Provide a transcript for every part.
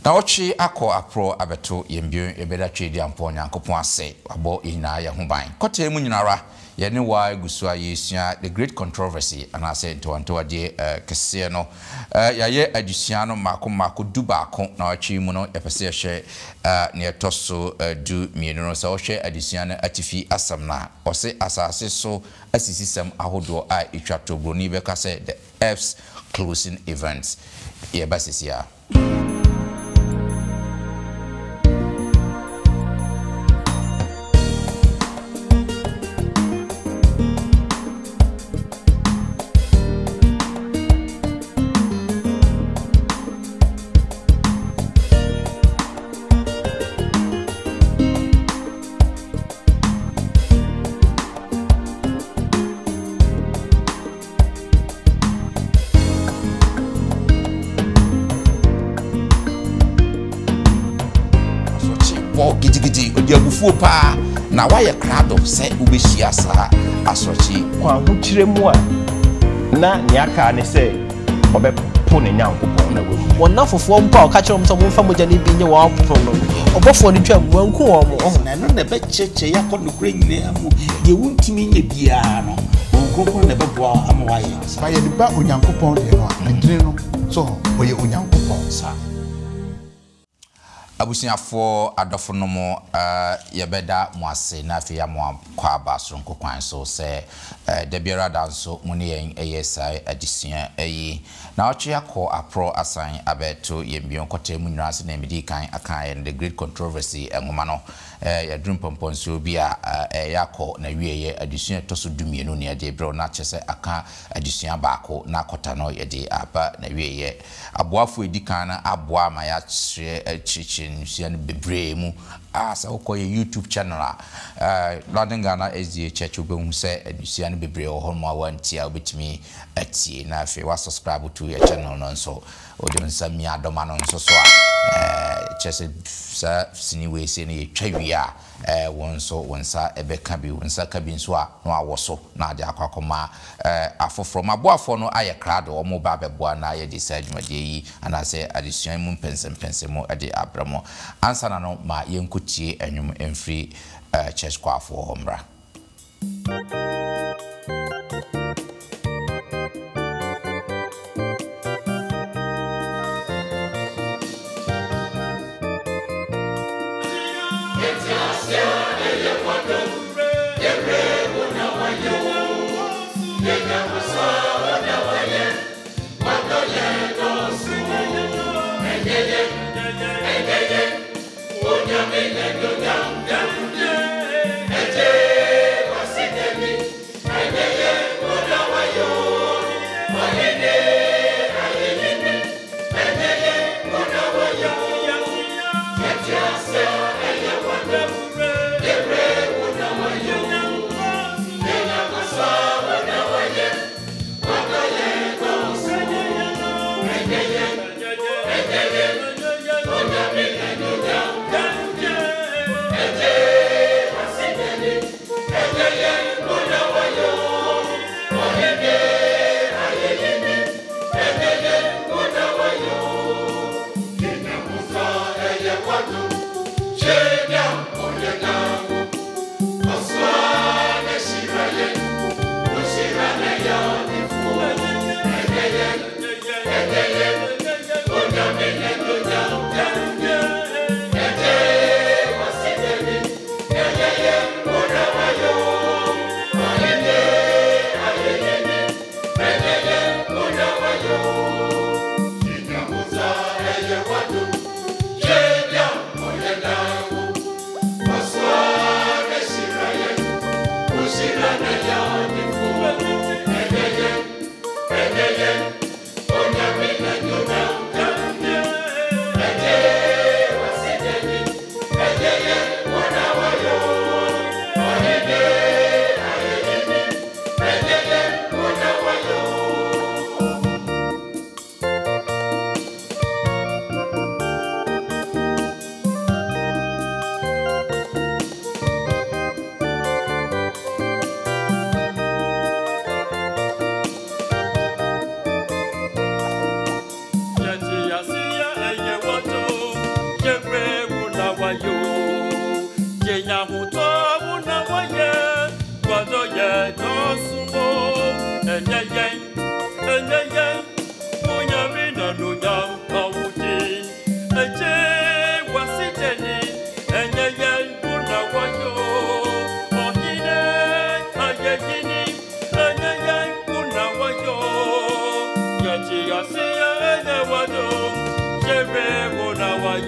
Na ochi akọ apro abeto yembio ebeda twedi ampo nyankopon ase abo yina ye ho ban kote mu nyinara ye ne wa egusu ayesua the great controversy and I said to de kese no ya ye adusua no mako dubako na ochi mu no epese hye ne etoso du mienu no so hye adusua na atifi asam na ose asase so asisisem ahodo a etwato broni be ka say the F's closing events ye basisia gidi odiabufuo pa na waye krado se ubehia sa asochi kwa huchiremu a na niaka ne se obepo ne nyankopon na wemu wonna fofo mpa o ka kire mso mfa moja ne bi nye wa opon no obofo ne twam wanku wo mo na no na be cheche yakọ no kure nyine amu de wuntimi nye bia no onkoko na be boa amwaye ba ye de ba onyankopon de no adire no so oye onyankopon sa abusiafo adofo no mo yebeda mo ase na afia mo kwa basronko kwan so se de biara danso mo ne yen eyesai adisia eyi na ochi akọ apro asan abeto yembion kote mu nyina ase na medi kan akan the great controversy engoma no ya drum pomponso bi a yakọ na wieye adisia toso dumienu ne de bro na chese aka adisia baako na kota no ye de aba na wieye aboafo edikan na aboa ma ya chire chichi nsia ne bebre mu asa ukoye YouTube channel London Ghana SDA Church obehu se nsia ne bebre ho mo awantia obetimi atie na afi wa subscribe to your channel no so odonsa mi adoma no so so chese sa siniwe se ne twawia wonso wonsa ebeka bi wonsa ka bi nso a no awoso na ade akwakoma afoforo maboafo no aye krado o mo ba beboa na aye de sadwumade yi anase adesua mu pensempensemo ade abramo ansa na no ma yenkotie anwum emfri church kwafo homra Amen.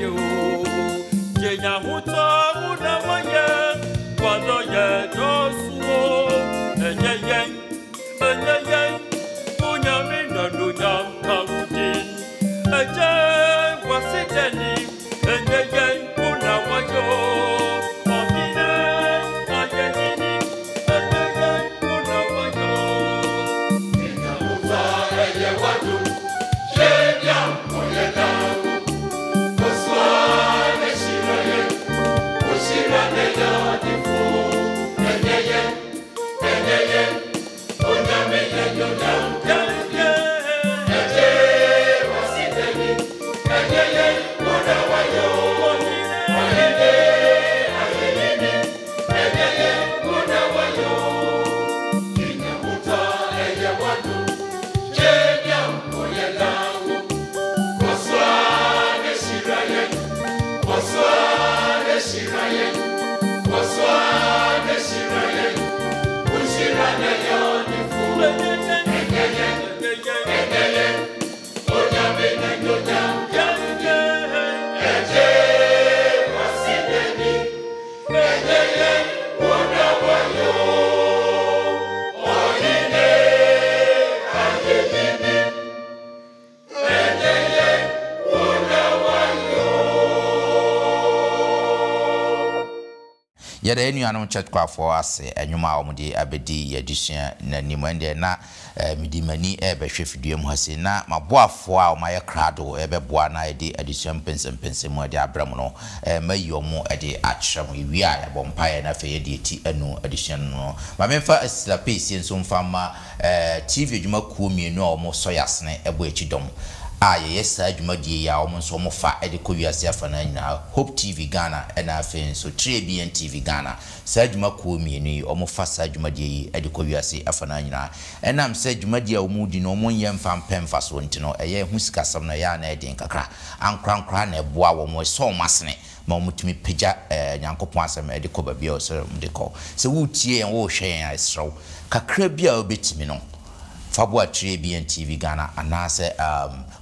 you. Jenya huta una waya, wano ye dosuo. Enye, unya mina nunya kaudin. Eje wasiteni, enye una wayo. Omine ayeni, enye una wayo. Jenya huta enye wadu, jenya moyena. Yada enuanom church kwafo ase enwuma omudi abedi yadisua na nimande na midimani ebehwe fidue mu hase na maboafo a omaye krado ebeboa na edi adisua mpensem ade abram no mayomo ede akyerem iwi a yabompaye na fe yedi eti anu adisua no ma memfa asila pesi enso mfama TV adwuma kuo mienu a omo so yasne ebo ekidom yesa adwumadie ya omonso mofa ede ko wiase afana nyina Hope TV Ghana na afen so TBN TV Ghana sa adwuma ko mienu omofa sa adwumadie yi ede ko wiase afana nyina enam sa adwumadie a omudi no omonye mfa mpemfa so ntino eye husikasam na ya na ede nkakra ankrankra na eboa wo mo so masene ma omutumi peja nyankopon asem ede ko babia so mdeko se wutie wo hwen a esro kakra bia obetimi no Fabua TBN TV Ghana anase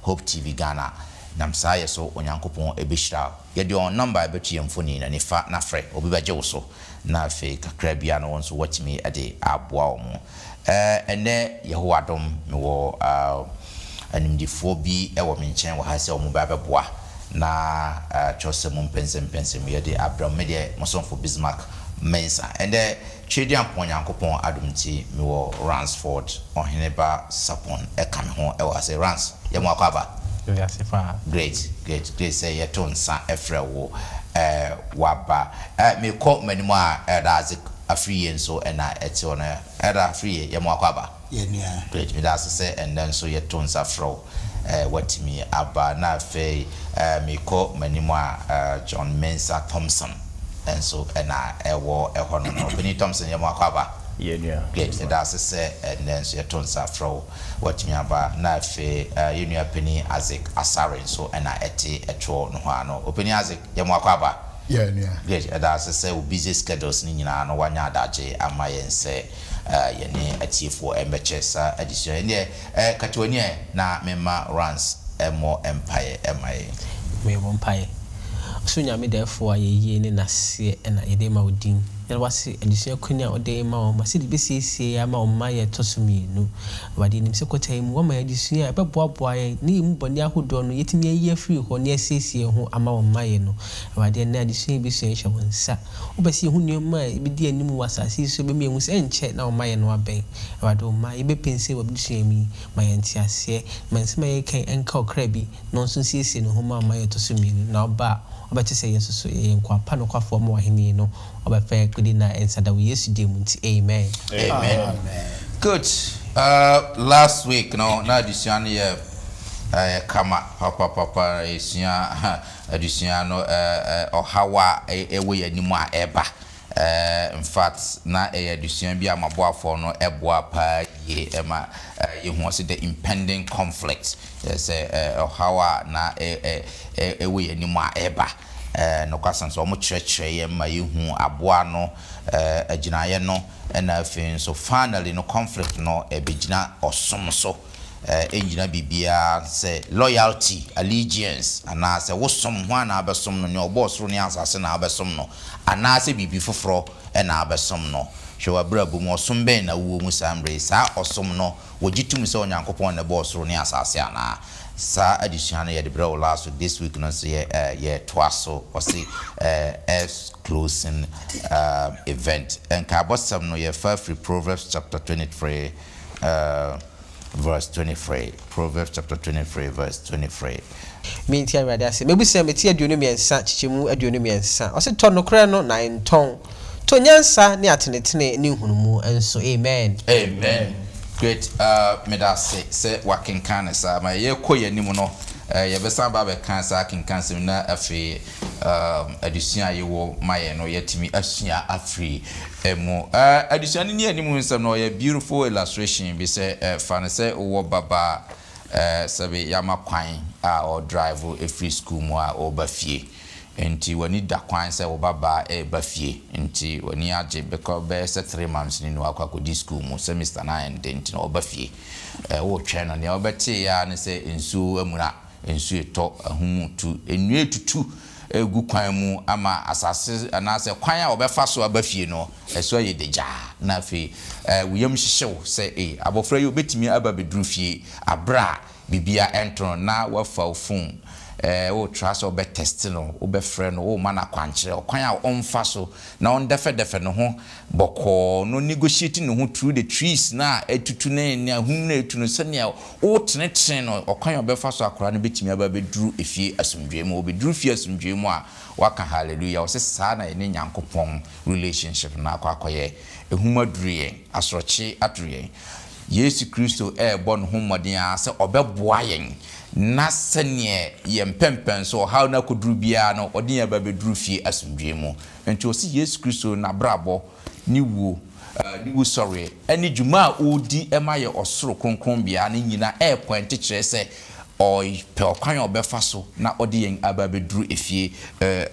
Hope TV Ghana namsa yeso onyankopon ebeshira yede on number ebetu yemfoni na nifa na fre obi baje wo so na fe kakra bia no wonso watimi ade aboa omo ene yehowadom me wo animdifo bi ewo menchen wo hase omo ba beboa na chose mo mpensem yede abram media mosonfo Bismarck mensa ende Chedian Ponyankopon adumti me wo Ransford oheneba sapon ekame ho e was Rans ye mo akwaba great say ye tonsa efre wo waba me ko manimo a daze afriye nso na eti ona era afriye ye mo akwaba ye nia great me daze say and then so ye tonsa fro watimi aba na fe me ko manimo a John Mensa Thompson and so na ewo ehono no Benny Thompson yemo akwaba yeah great that's say and then so yetonsa fro watimi aba na fe yenu Penny Isaac Asare so na eti etwo no ho ano Penny Isaac yemo akwaba yeah great that's say we busy schedules ni nyina no wanya adaje amayense yene atiefo embechesa addition ne katwani na mema runs emo empire me empire so nyame therefore ye ne nase na yede ma odin yana wase adisua kunya ode ma o ma se de besiesie ya ma o ma ye tosomienu wade nim se kotai mu ma adisua e beboaboa ye ne mu boni ahodo no yetimi ayi afiri ho ne asiesie ho ama o ma ye no wade na adisua besua hye wonsa obesi hu ne ma e bidi anim wasase so be mienu se enche na o ma ye no aben wade o ma e be pense wa adisua mi ma ye ntiase ma nsema ye kan enka okra bi no nso siesie no ho ma ye tosomienu na oba obati say yes so yenkwa pa no kwafo mo waheni no obefa kudi na ensada we yesu demunti amen good last week no na addition ye kama papa esia addition no ohawa ewe animu a eba in fact na addition bi amaboafo no eboa pa ye ema ye hu se the impending conflict say ohawa na ewe animu a eba no kwasan so mo kyerɛkyerɛ ye ma ye hu aboa no aginaye no na afin so finally no conflict no ebegina osom so enjina bibia say loyalty, allegiance, ana say wosom ho ana abesom no ne obosoro ne asase na abesom no ana say bibi foforo e na abesom no hwe wabrabu mo som ben na wo mu sambre sa osom no wogitum say onyankopon ne bosoro ne asase ana sa addition na ye de bro last week this week no say ye twaso or say closing event and ka bosam no ye first Proverbs chapter 23 verse 23. Proverbs chapter 23 verse 23. Me ntia awade ase mebu se meti aduonu miensa chichemu aduonu miensa o se to no kra no na enton to nyansa ne atenetene ne hunumu enso amen amen. Great medase se working can sa ma ye koye nimu no ye besan ba be kan sa kinkan sem na afi adusua ye wo maye no yetimi asua afri emu adusua ni animu nsem no ye beautiful illustration be say fan say wo baba sabe yama kwan or drive a free school mu or bafie enti wani da kwan say wo baba bafie enti wani age because be say 3 months ni no akwa di school mu semester 9 enti no bafie wo twen no ne obete ya ne say ensu amura ensu eto ahumu tu enue tutu egu kwan mu ama asase anase kwan a obefa so abafie no eso ye deja na fe wuyam hihyew say abofra ye obetimi aba bedru fie abra bibia entron na wafa ofun wo trust obe test no obe frɛ no wo mana kwankyere kwan a onfa so na on defe no ho bɔkɔ no negotiate no ho through the trees na etutu na ahum na etu no sɛnea wo tenetene no kwan a obefa so akora no betimi aba beduru efie asomdwe mu obeduru fie asomdwe mu a waka hallelujah wo se saa na ene nyankopɔn relationship na akwakoye ehuma duriye asrochi aturiye Yesu Kristo ebo no hommɔden a sɛ ɔbɛboa yɛn na sɛnea yɛmpɛmpɛn so how na koduru bia no ɔden ya ba beduru fie asomdwe mu enti o si Yesu Kristo na brabo ni wo sorry ani dwuma a odi ema ye osoro kronkron bia na nyina point kyerɛ sɛ oi pe okwan obefa so na ɔde yɛn aba beduru efie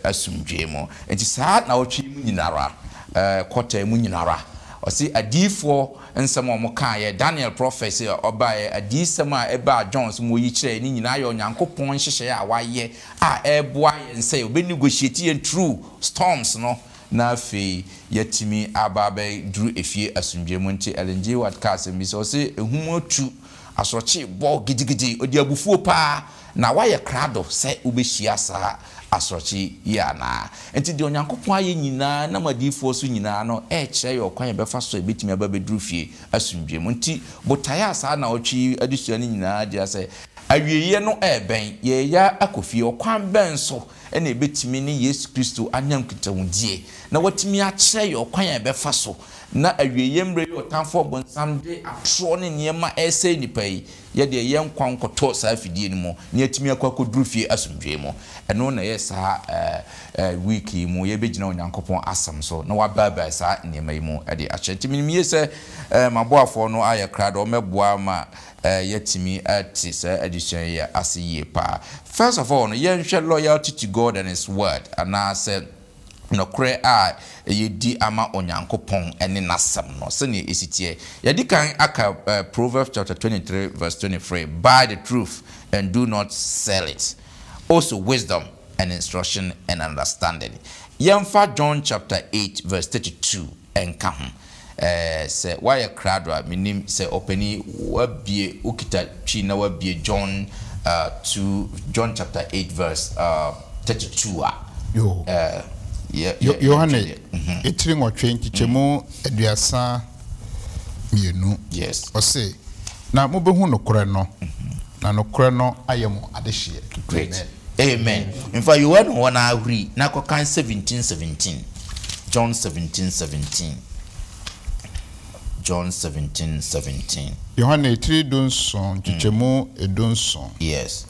asomdwe mu enti saa na ɔtwe mu nyinara kɔta mu nyinara osi adifo nsɛm a ɔmo ye Daniel prophecy ɔba adisɛm a ɛba Jones mo yi kyerɛ ni nyina yɛ onyankopɔn hyehyɛ a wayɛ a ɛboa yɛn sɛ obe negotiate yɛn through storms no na fe yɛtimi aba bɛ duru efie asomdwe mu nti LNG what cast mi so osi ehum otu asɔkye bɔ gidigidi odi abufuo pa na wayɛ krado sɛ obehia saa asɔkye yana enti de onyankopɔn ayɛ nyina na madifo so nyina no kyerɛ yɛ kwan yɛbɛfa so ebetimi aba beduru fie asomdwe mu nti botaya saa na ɔtwe adusua ne nyina de asɛ awieye no ɛbɛn yɛya akofie ɔkwan bɛn so ɛna ebetimi ne Yesu Kristo anyam kitawudie na watimi akyerɛ yɛ kwan yɛbɛfa so na awieye mbre yɛ otamfo bonsam de atro ne niema ɛsɛ nipa yi yɛde yɛn kwan kɔtɔ saa fidie no mu ne atimi akɔkɔduru fie asomdwe mu ɛno na yɛ saa week yi mu yɛbɛgyina onyankopɔn asam so na wababa saa niema yi mu ɛde akyerɛ timi mi yɛ sɛ maboafo no ayɛ krado ɔmɛboa ma yɛtimi ati saa addition yɛ ase yie pa first of all no yɛnhwɛ loyalty to God and his word ana sɛ no kre a yedi ama onyankopon ene nasem no se ne esitie yedi kan aka Proverbs chapter 23 verse 23 buy the truth and do not sell it also wisdom and instruction and understanding yemfa John chapter 8 verse 32 enka ho se why krado a minim se openi wabie okita twi na wabie John chapter 8 verse 32 yo Yohane etiri ngotwe nkichemu aduasa mienu yes o say na mo behu nokore no na nokore no ayemo adehye great amen in fact you want ahuri na kokan 17:17 John 17:17 John 17:17 Yohane etiri donson nkichemu edonson yes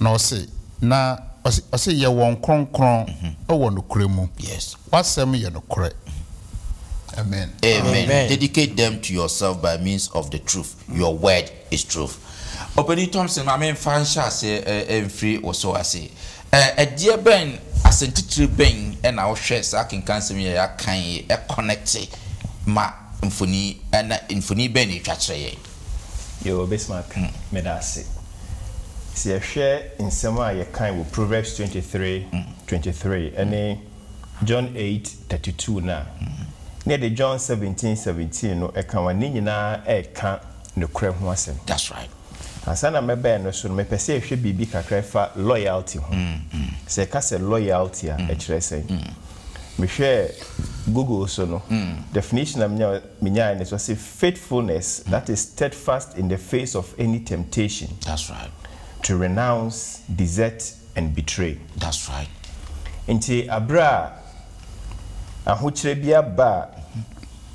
na o say na ɔsɛ yɛ wɔn kronkron ɛwɔ nokore mu yes wasɛm yɛ nokore amen dedicate them to yourself by means of the truth your word is truth Openi Thompson I mean fan sha say free also ase ɛdeɛ bɛn asentitire bɛn ɛna ɔhwɛ saa kenkan sɛm yɛ akan connect ma mfoni ɛna mfoni bɛn ni twakyerɛ yɛ Yo, Bismarck, Medasi. See a share in some way kind with Proverbs 23, and John 8:32 now. Near the John 17:17, no, a can na a can no crab was. That's right. And sana me be no so me pese hwe bibi kakra fa loyalty ho. Se ka se loyalty a kire say. Me hwe Google so no. Definition of minya is say faithfulness that is steadfast in the face of any temptation. That's right. To renounce, desert and betray. That's right. Nti abra ahokyere bia ba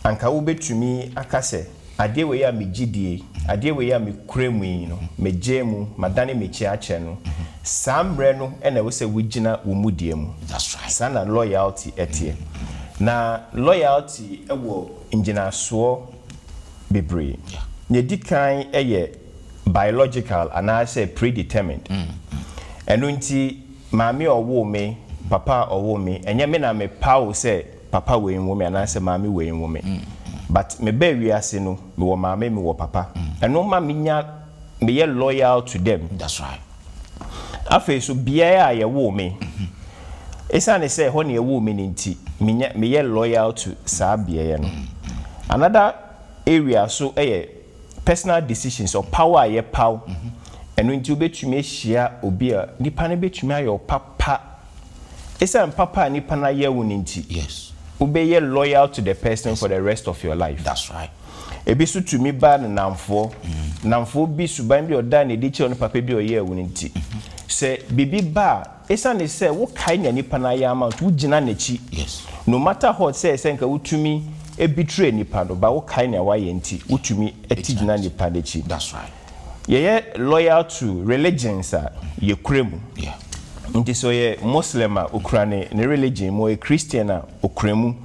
anka wo betumi akase ade we ya megidie ade we ya mekuremu yi no megemu madane mechi ache no sambre no ena wo se wugina wo mudie mu. That's right. Sana loyalty etie na loyalty ewo inginaso bebre ne dikan eye biological and I say predetermined eno nti maami owo me papa owo me enye me na me pawo say papa we nwo me and I say maami we nwo me but me be wiase no me wo maami me wo papa eno ma me nya me ye loyal to them. That's right. Afi so bia ya ye wo me esa ne say ho ne ye wo me nti me ye loyal to sa bia ye no. Another area so personal decisions or power ye power and when you betumi ehia obi a nipa na betumi ayo papa esa papa nipa na ye wuninti. Yes. Ube ye loyal to the person for the rest of your life. That's right. Ebi so tumi ba na namfo bi suban bi oda na ediche on papa bi oye wuninti. Se bibi ba esa ne se wo kai na nipa na ya amount wo gina na chi. Yes. No matter what say nka wutumi e betray nipa no ba wo kai na wa ye nti wutumi etigina nipa de chi. That's right. Ye loyal to religions ye kuremu. Yeah. Nti so ye Muslim ukrane ne religion mo ye Christian ukramu.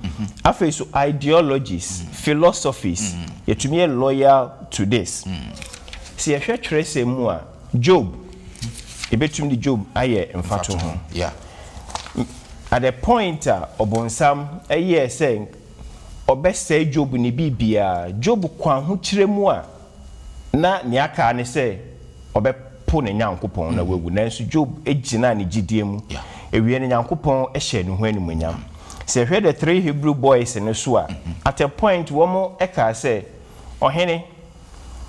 Afa so ideologies, philosophies ye tumi ye loyal to this. Si ye hwe twere mu a Job ebetum di Job aye mfato ho. Yeah. At the point obonsam eye say obese Job ni bibia Job kwan ho kire mu a na ne aka ne say obepo ne nyankopon na wagu nanso Job ejina ne gidie mu ewie ne nyankopon ehye ne ho animunyam. Se hwe the 3 Hebrew boys ne so a at a point wo mo eka say ohene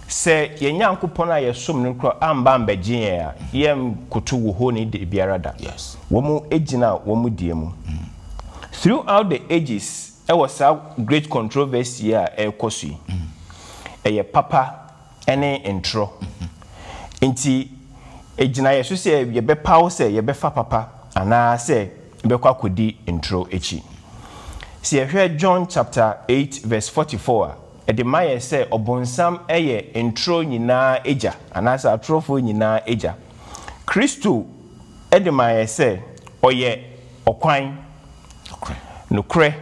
se ye nyankopon a yesom ne kro amba ambagye ya yem koto wo ho ne de biarada. Yes. Wo mo ejina wo mo die mu. Throughout the ages there was a great controversy ekosu. Eye papa ene intro. Nti ejina yeso se ye be pawo se ye be fa papa ana se be kwa kodi intro echi. See here John chapter 8 verse 44. Edemaye say obonsam eye intro nyina eja ana sa atrofo nyina eja. Kristo edemaye say oye okwan nokre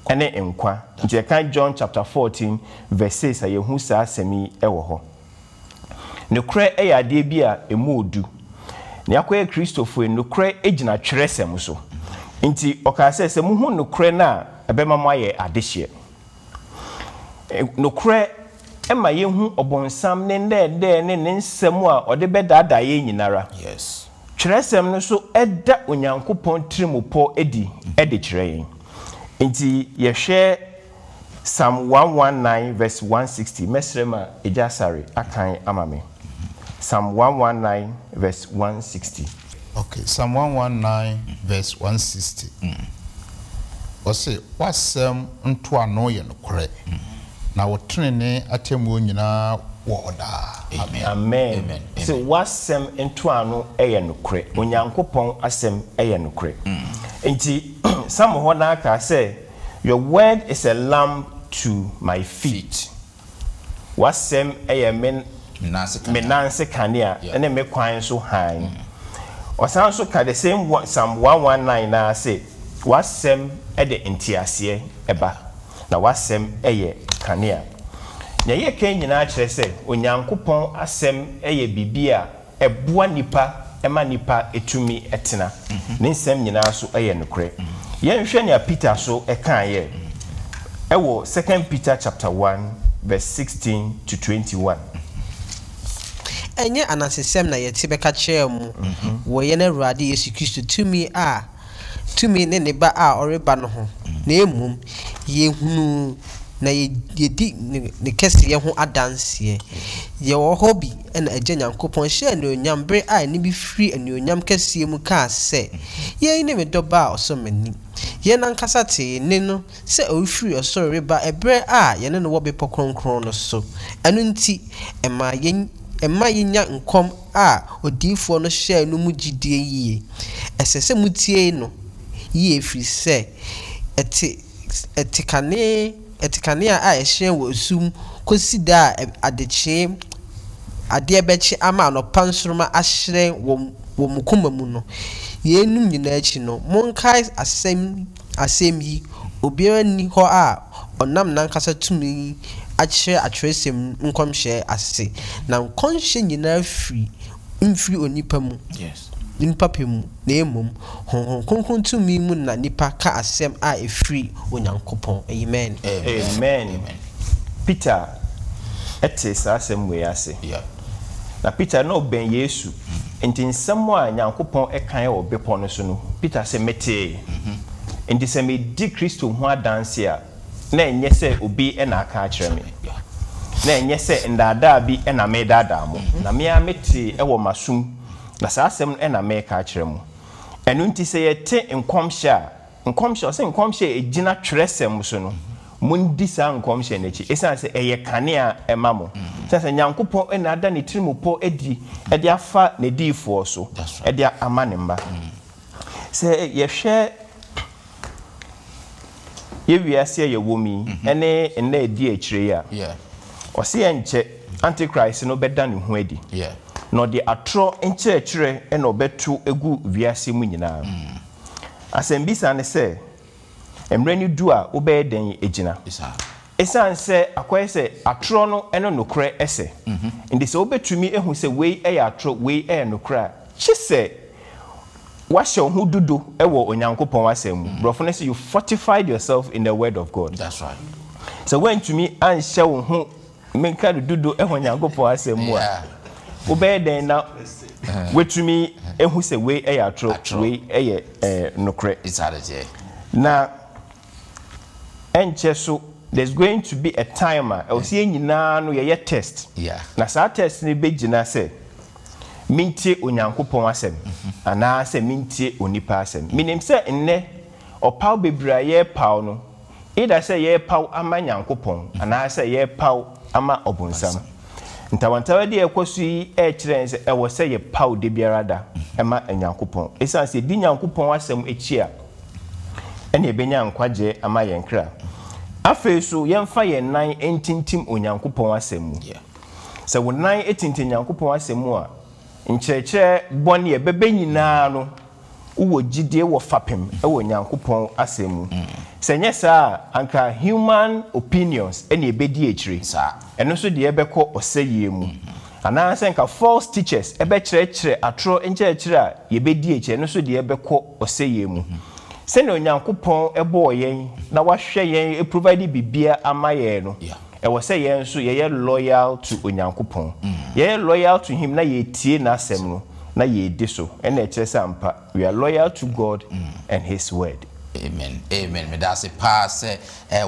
ene enkwa. Nti kan John chapter 14 verse 6 ayehu sa asemi ewo ho. Nokre eye ade bia emu odu. Ne akoye Kristofo nokre ejina tweresem so. Nti okase se muhu nokre na ebema mo aye adehye. Nokre ema yehu obonsam ne ndede ne nsem a ode bedada ye nyinara. Yes. Tweresem no so eda onyankopon trimupo edi kyerɛ. Nti ye hwɛ Psalm 119 verse 160 mesrema ejasare akan amame. Psalm 119 verse 160. Okay, Psalm 119 verse 160. Ose wasem nto ano ye nokore. Na wotrene atemu nyina wo oda. Amen. Amen. Amen. So wasem nto ano eye nokore. Onyankopon asem eye nokore. Nti some ho na aka say your word is a lamp to my feet. Wasem eye menanse kania ene me kwan so han. Osan so ka the same Psalm 119 na say wasem e de ntiase eba na wasem eye kania. Na ye kan nyina kire say onyankopon asem eye bibia eboa nipa ema nipa etumi etena. Ne nsem nyina so eye nokre. Ye nhwe ne Peter so e kan ye. Ewo 2 Peter chapter 1 verse 16 to 21. enye anasesem na yete beka kyerɛ mu wo ye na Awurade Yesu Kristo tumi ne ne ba a ɔreba no ho na emum ye hunu na yedi ne kese ye ho adanse ye wo hobi na agya Nyankopɔn hye na onyam bre a ne bi firi onyam kese mu ka se ye ne me doba a ɔsomani ye nan kasa te ne no se ofiri ɔsoro reba ebre a ye ne no wo be pokronkron no so enu nti ema yenya nkom a odifo no hye no mu gidie yie esese mutie no yie firi se etikane a ehye wo sum kosi da adeche ade bechi ama no pansoroma ahye wo mukoma mu no yenum nyina achi no monkai asem yi obiara ni ho a onam nankasa tumi atresem nkomhye ase na nkonhye nyina mfiri onipa mu nipa pemu na emom honhon tumi mu na nipa ka asem a efiri Onyankopɔn. Amen. Peter ete sa asem we ase na Peter no ben Yesu enti nsem a Nyankopɔn ekan wo bepo no so no Peter se mete enti se me di Kristo ho adanse a na enye se obi na aka akire me na enye se ndada bi na me dada mo na me a mete wo masum na sa asem na me ka akire mo enu nti se yete nkomhye ejina tresem so no mundi sa nkomhye nechi esan se eye kanea ema mo se Nyankopɔn na ada ne tirimupo edi afa ne difo so edi ama ne mba se ye hwe ye wiase ye womi ene edi akire ya ose ye nche antichrist no beda ne ho adi no de atro nkyerɛkyerɛ ena obetu egu wiase mu nyina asembisa ne se emrani du a obeden ejina esan se akoye se atro no eno nokre ese ndi se obetumi ehu se wei eya atro wei eya nokra chi se wahye ho dudu ewo Onyankopɔn asem brofo ne se you fortified yourself in the word of God. That's right. So when to me anhye wo ho menka dudu ewo Onyankopɔn asem mu a obeden na wetumi ehu se wei eya atro wei eye nokre isalete na enche so there's going to be a timer elsie nyina no ye test na sa test ni begina se mintie Onyankopɔn asem ana se mintie onipa asem minim se enne opaw bebraye paw no ida se ye paw ama Nyankopɔn ana se ye paw ama obunsam ntawantawa de ekosu yi kire nse ewo se ye paw de biara da ema Nyankopɔn esan se di Nyankopɔn asem echi a ene ebenya nkwaje ama yenkra afi so yemfa ye nan entintim Onyankopɔn asem mu se wo nan etintim Nyankopɔn asem mu a nkyerɛkyerɛ bɔne ebebe nyinaa no wo gidie wo fapem ewo Nyankopɔn asem mu se nyesa anka human opinions ene ebedi ekire eno so de ebekɔ oseyie mu ana se nka false teachers ebekyerɛkyerɛ atro nkyerɛkyerɛ a yebedi ekire eno so de ebekɔ oseyie mu se ne Onyankopɔn ebo yen na wahwɛ yen provide bibia ama yen no ewo se yen so ye loyal to Onyankopɔn ye loyal to him na ye tie na asem no na ye di so ena ekire sampa we are loyal to God and his word. Amen. Me da se pa se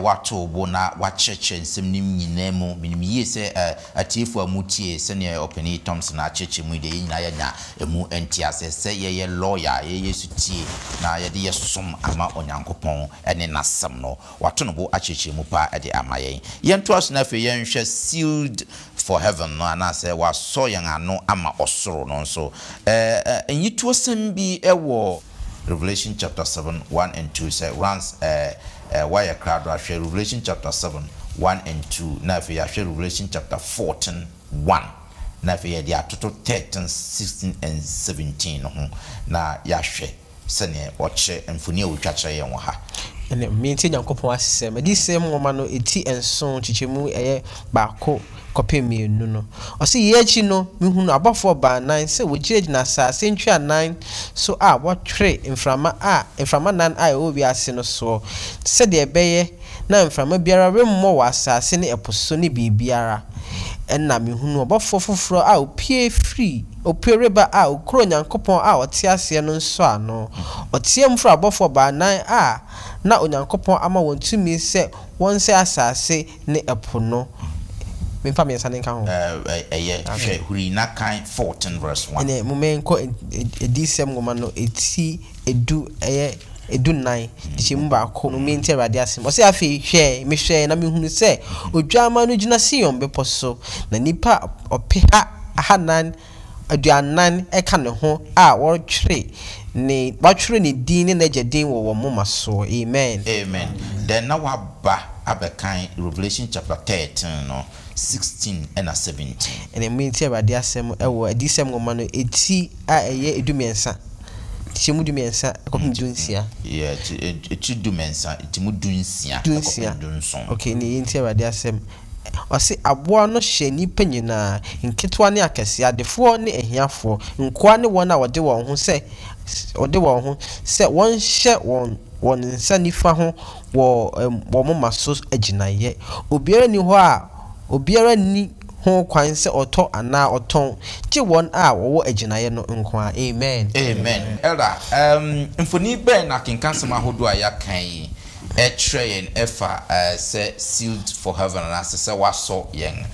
wato bo na wacheche nsem nim nyina mu minim ye se atiefo amutie se ne openi Thompson acheche mu de nyina ya nya emu entia se ye lawyer ye Yesu tie na ye de yesom ama Onyankopɔn ene nasem no wato no bo acheche mu pa de amayen ye nto aso na fe ye nhwe sealed for heaven no ana se waso yen ano ama osoro no so enyitu sem bi ewo Revelation chapter 7, 1 and 2 say once why a crowd rush Revelation chapter 7, 1 and 2. Now if you share Revelation chapter 14, 1. Now if you are total 13, 16 and 17. Now yashe sene watch and funia uchacha yenwaha. And maintain Nyankopɔn asem edi sem woma no eti enson chichemu eye baako kopemi enu no osi ye echi no mihunu abafo ba nan se wogire na asase ntwa nan so a wotwe mframa nan a obi ase no so se de ebeye na mframa biara remmo wa asase ne eposo ne bibiara ɛna mehunu ɔbɔfo foforo a opie free opie reba a okro nyankopɔn a ɔte ase no nso ano ɔte mfro abɔfo baanan a na onyankopɔn ama wɔn tumi sɛ wɔn sɛ asase ne ɛpo no memfa me nsa nka ho hwɛ huri na kan 14 verse 1 ene momenko edisem ngoma no eti edu edu nine diche mu ba ko no menti awade asem ose afi hwe me hwe na mehunu se odwama no gina Sion bepo so na nipa opeha ahanan aduanan eka ne ho a wortwere ne batwere ne din ne nagyadin wo moma so amen then now ba abekan Revelation chapter 13 no 16 and 17 ene menti awade asem ewo edisem ngoma no eti a eye edumiensa timu dumensa akopim dunsia eti dumensa timu dunsia dunson okay ni yenti awade asem wase aboa no hye nipa nyina nketwa ne akese adefo ne ehiafo nkoa ne wona wode won ho se won hye won nsa nifa ho wo moma so aginaye obiara ni ho a obiara ni ho kwan se oto ana oton ti won a wo aginaye no nko a amen elda mfoni ben na kinkan sema hodo a yakan train efa say sealed for heaven and say waso yen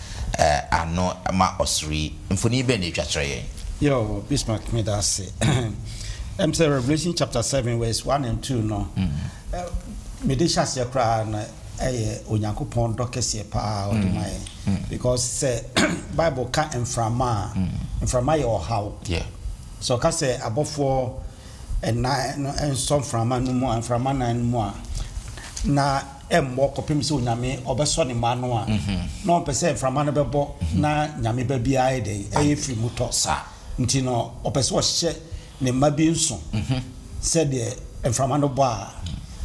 ano ma osri mfoni ben na twa yen yo Bismarck me that say say Revelation chapter 7 verse 1 and 2 no me dey shase kra na onyankopon dokese pa odimai because say Bible ka enframa ye how so ka say abofo and some frama no more enframa na more na emmo kopim se onyame obeso ne ma no a no pese enframa no bebo na nyame ba bia ede free moto sa nti no opese wo hye ne ma bi nso se de enframa no bo a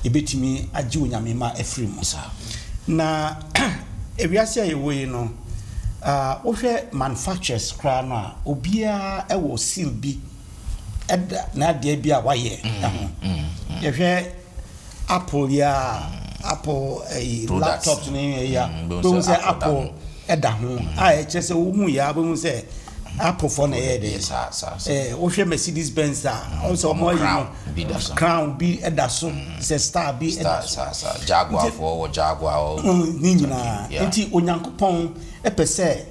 ebetimi agi onyame ma afri mu na ewiase ayewe no ohwe manufacturers kra no a obia ewo seal bi eda na de bi a waye yehwe Apple Apple laptops ni ya do say Apple eda ho a chese wo mu ya bo mu say Apple for na ye de ohwe Mercedes Benz also mo yi Crown bi eda so say Star bi eda so Jaguar for Jaguar ni nyina enti onyankopon epese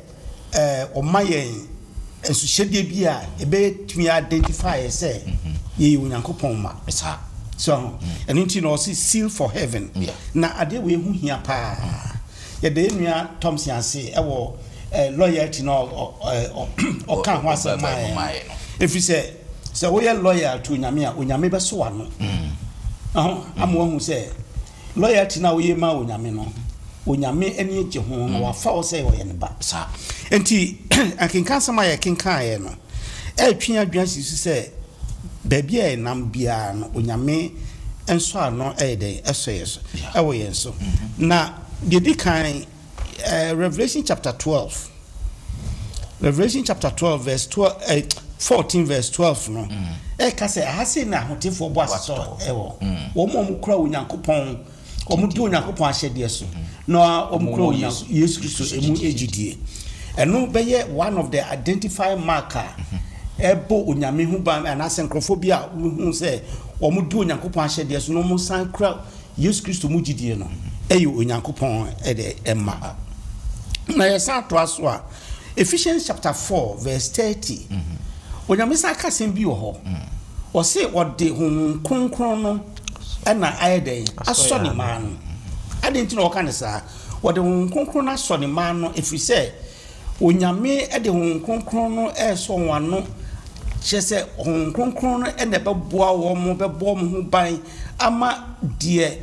o mayen ensu hede bi a ebe tumi identify say ye onyankopon ma so and into no seal for heaven na ade we hu hia pa ye de nua Thompson say ewo loyalty no o kan ho asema if you say we are loyal to onyame be so ano amwo hu say loyalty na we ma onyame no onyame eni eje ho no wa fa o say we ne ba sa enti akinka sama ye kinka ye no twi adwan sisu say baby e nam bia no onyame enso ano de eso yeso ewo yenso na de kan Revelation chapter 12 verse 12 14 verse 12 no ka say ahase na hotefo bo aso ewo wo mo kura onyankopon omu di onyankopon ahyede so na omu kura onyankopon Yesu Kristo emu ejidie eno beye one of the identify marker ebo onyame hu ba na asenkrofobia hu se omudu onyankopon ahyede so no mu san kra Yesu Kristo mu gidie no eyo onyankopon ede emma na yesa to aso a Ephesians chapter 4 verse 30 onyame sa kasem bi wo ho o se ode hu kronkron no na ayede aso ne man adenti na woka ne sa ode hu kronkron na aso ne man no efi se onyame ede hu kronkron no eso wano chese hon kronkron no ene beboa wo mo bebo mo ho ban ama de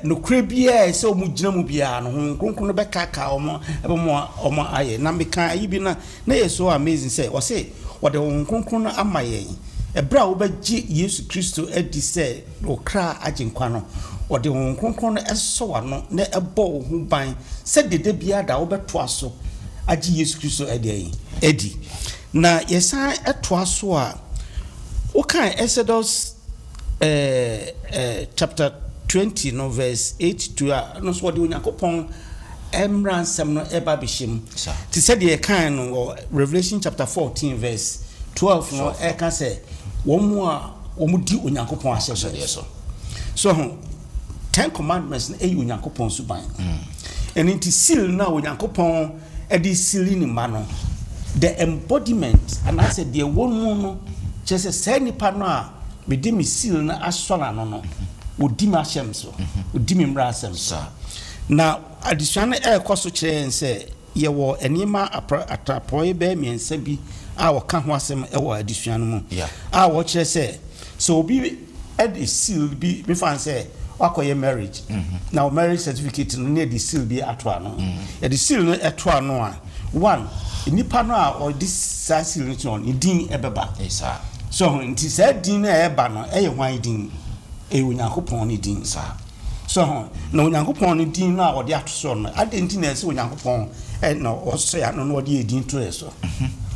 nokre bia se o mu gina mu bia no hon kronkron no be kaka o mo omo aye na meka ayi bi na yeso amazing say o say wo de hon kronkron no ama ye ebra wo ba gi Yesu Kristo edi say o kra aginkwa no wo de hon kronkron no eso wano na ebo ho ban se dede bia da wo beto aso agi Yesu Kristo edi na yesa eto aso a okan Exodus chapter 20 no verse 8 to no so de onyankopon emransem no eba bishim ti said ye kan no Revelation chapter 14 verse 12 no e kan say womu a womu di onyankopon ahye so 10 commandments na eyi onyankopon suban and into seal na onyankopon e di seal ni ma no the embodiment and I said the one no just say nipa no a me di me seal na asola no no odi ma hyem so odi me mra asem so na addition e koso kire nse ye wo enima atrapoe be miensa bi a wo ka ho asem e wo addition mu a wo kire se so obi e seal bi me fan say wakoye marriage now marriage certificate no ne the seal bi atwa no e the seal no etwa no a one nipa no a or this seal no on idin ebeba so nti said din na eba no e ye hwan din e onyankopon ni din so na onyankopon ni din na odi atoso no adenti na ese onyankopon e na oso ya no odi edin to eso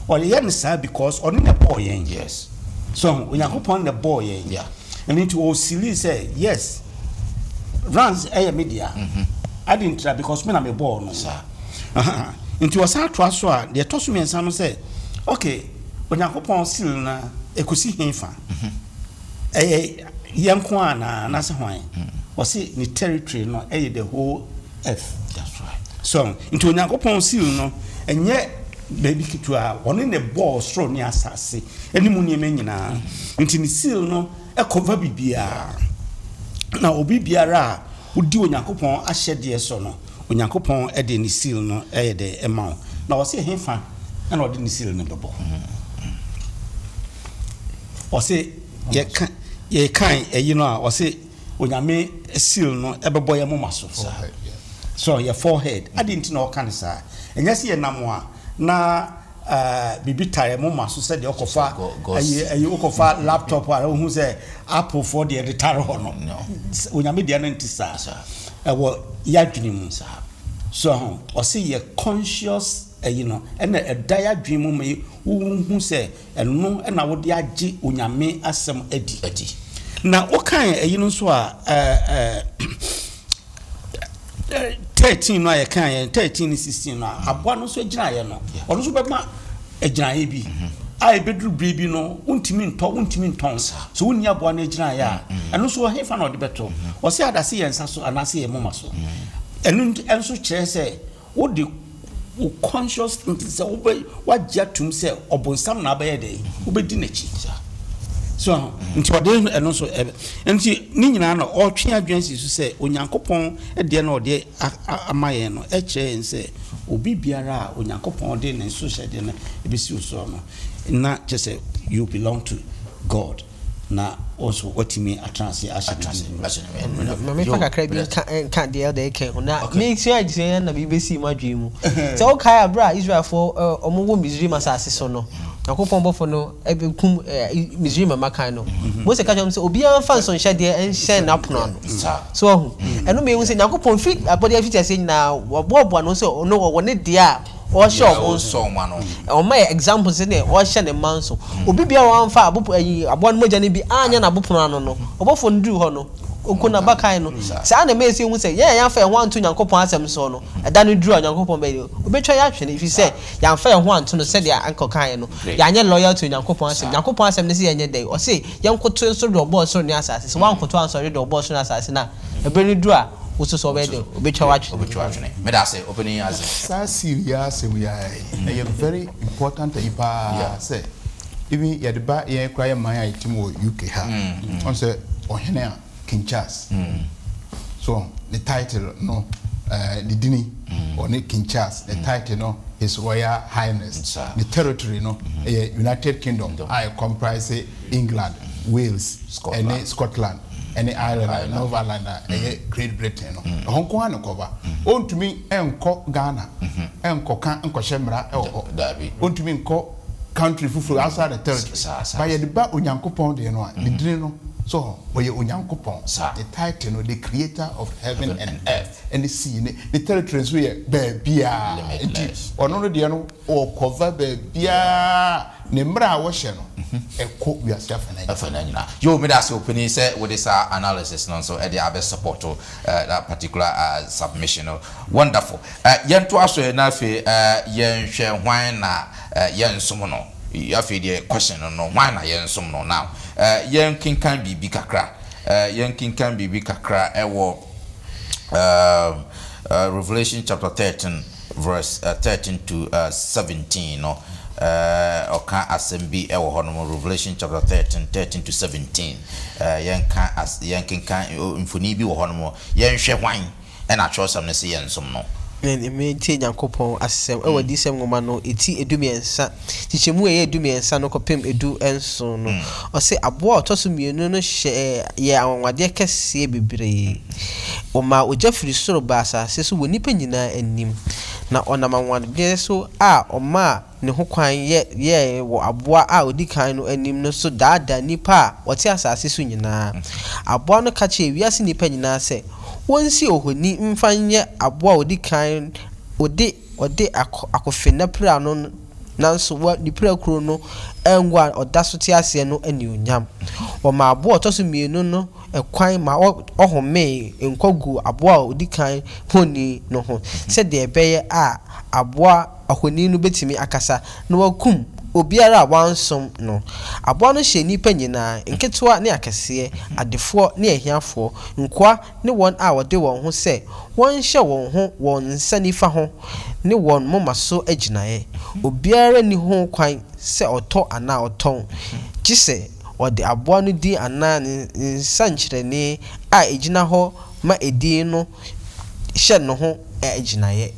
or ye ne sa because oni na boy yen yes so onyankopon na boy yen and into o silly say yes runs a media adenti because me na me boy no into was atwa so a de toso me nsa no say okay onyankopon seal na ekosi henfa yanko ana na se hwan o se ni territory no the whole earth. That's right. So into onyankopon seal no enye baby kitua one ne ball stro ni asase enimu ni emenyina into ni seal no e cover bibia na obi biara odi onyankopon ahyede so no onyankopon e de ni seal no the amount na o se henfa na o de ni seal no bebo o se ye kan you know o say onyame seal no ebebo ye moma so your forehead I didn't know kan sa enya se ye namwa na bibi tire moma so say de okofa ayi okofa laptop a hu say Apple for the retire ho no onyame de na ntisa ewo yadwene mu so o say ye conscious you know and a dire dream mu me hu say eno na wo de age onyame asem adi na okan you know so 13 no ya kan 13 16 no aboa no so agina ye no ono so bema agina ye bi ai bedru bribi no untimi nton so wonni aboa no agina ya eno so hefa no de beto o se adase ye nsa so anase ye moma so eno enso kire se wo de conscious say wagya tum say obonsam na abaye dey obedi nachi so nti ode eno so nti ni nyina na o twe adwensi so say onyankopon de na ode amaye no e kire nse obi biara onyankopon de ne so hyede na ebesi so no na just say you belong to God na also what me atransi no me faka krabi kan de elder ken na me sure say na BBC madwi mu say o kai abra Israel for omo Misraim asase so no akopon bofo no ebekum Misraim makan no mo se ka jam say obi an fan so hyade en hyɛ na pono no so hu eno me hu say akopon fit abodi afiti ase na bobo no so no wo ne dia o show so no o my example say ne o hye ne man so obi bia wan fa abopo abo no moja ne bi anya na abopo no obofo ndu ho no okuna bakan no sa na me say hu say ye yan fa ho anto nyankopon asem so no eda no duru nyankopon be obetwa ya hwe ne fi say yan fa ho anto no say dia ankokan no ya nye loyal to nyankopon asem ne say ye nye dey o say yan koto so do boss so ne asase so wan koto ansori do boss so ne asase na ebe ni duru a woso so be dey obetwa watch me da say opening as sa serious we are a very important ipa say even yadeba ye kwaya man ya timo UK ha on say ohene a King Charles so the title no the dini or King Charles the title no His Royal Highness the territory no United Kingdom I comprise England Wales and Scotland any Ireland Northern Ireland Great Britain no Hong Kong no cover on to me enko Ghana enko kan enko shemra on to me enko country fufu outside the territory by the ba onyankopon de no the dini no so we onyankopon the title no the creator of heaven and earth and the sea the territories we bia limitless ono no de no o cover bia ne mra wo hye no ekọ we afananya yo me da so opening say with this analysis no so e dey abe support that particular submission. Wonderful. Yento aso na fe yen hwe hwan na yen som no afi the question no why na yen som no now yen kinkan bibi kakra ewo Revelation chapter 13 verse 13 to 17 no oka assembly ewo hono Revelation chapter 13 to 17 yen kinkan mfoni bi wo hono yen hwe hwan na atwosam ne se yen som no me tie Nyankopon asem e wadi sem ngoma no eti edumiensa tichemu e edumiensa no kopem edu enso no o se aboa otoso mienu no hye ye anwade kese bebre o ma ojafiri soro ba asase so woni panyina anim na onam anwade so a o ma ne ho kwan ye wo aboa a odikan no anim no so daada nipa wote asase so nyina aboa no kache wiase nipa nyina se wonsi ohoni mfanye aboa odikan ode akofena pra no nanso wa dipra kro no engwa odaso ti ase no anionyam o ma aboa otoso mienu no ekwan ma ohome enkwagu aboa odikan honi no ho se de ebeye a aboa ahoni no betimi akasa no wakum obiara wansom no aboa no hye nipa nyina nketwa ne akese adefo ne ahiafo nkwa ne won a wode won ho se won hye won ho won sanifa ho ne won momaso aginae obiara ni ho kwan se oto ana oton gise ode aboa no di ana nsankyerene a egina ho ma edi no hye no ho aginae.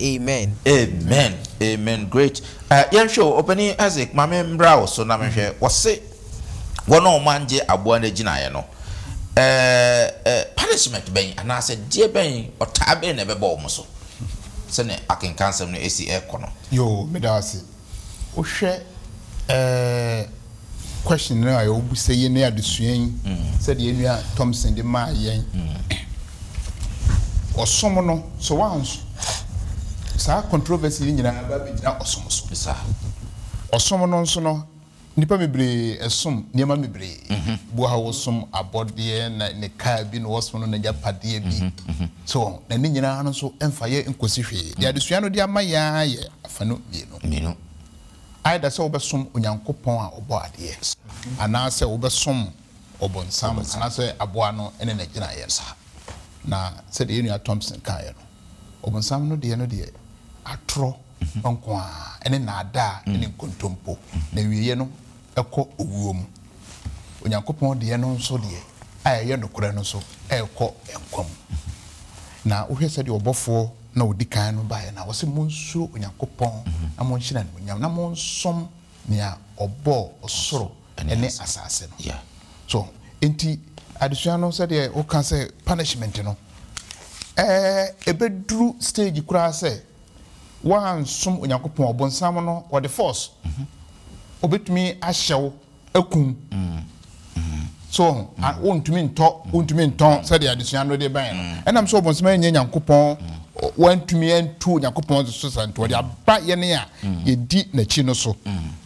Amen. Great. Yan show opening Isaac mame mbra so na mehwe wose wono manje aboa na ginae no punishment ben anase die ben otabe na bebo mo so se ne akenkansem no esi ekono yo medase o hwe question na ayo bu se ye ne adesuan se de enua Thompson de ma yen osomo no so wanso sa controversy nyina ba be na osomo so sa osomo no nso no nipa mebre esom niema mebre bo ha wosom abode na ne ka bi no wosom no na japade bi so na ni nyina no so emfa ye nkosi hwe de adesua no de amaya ye afano minu aida se obesom onyankopon a obo ade ana se obesom obonsam ana se aboa no ene na gina ye sa na se de enua Thompson ka ye no obonsam no de atro onko a ene na ada ene kontompo na wiye no eko owuo mu onyankopon de no nso de ayeye no kore no so eko enkom na wo hwese de obofo na odikan no bae na wo se monsu onyankopon na monhyina no nyam na monsom nea obo osoro ene asase no so enti adesua no se de wo kan se punishment no ebedru stage kura se wan som onyankopon obonsam no or the force obetumi ahyew akun so wontumi nton said the addition no de ban no enam so obonsam anya nyankopon wantumi antu nyankopon so santo de aba ye ne a ye di na chi no so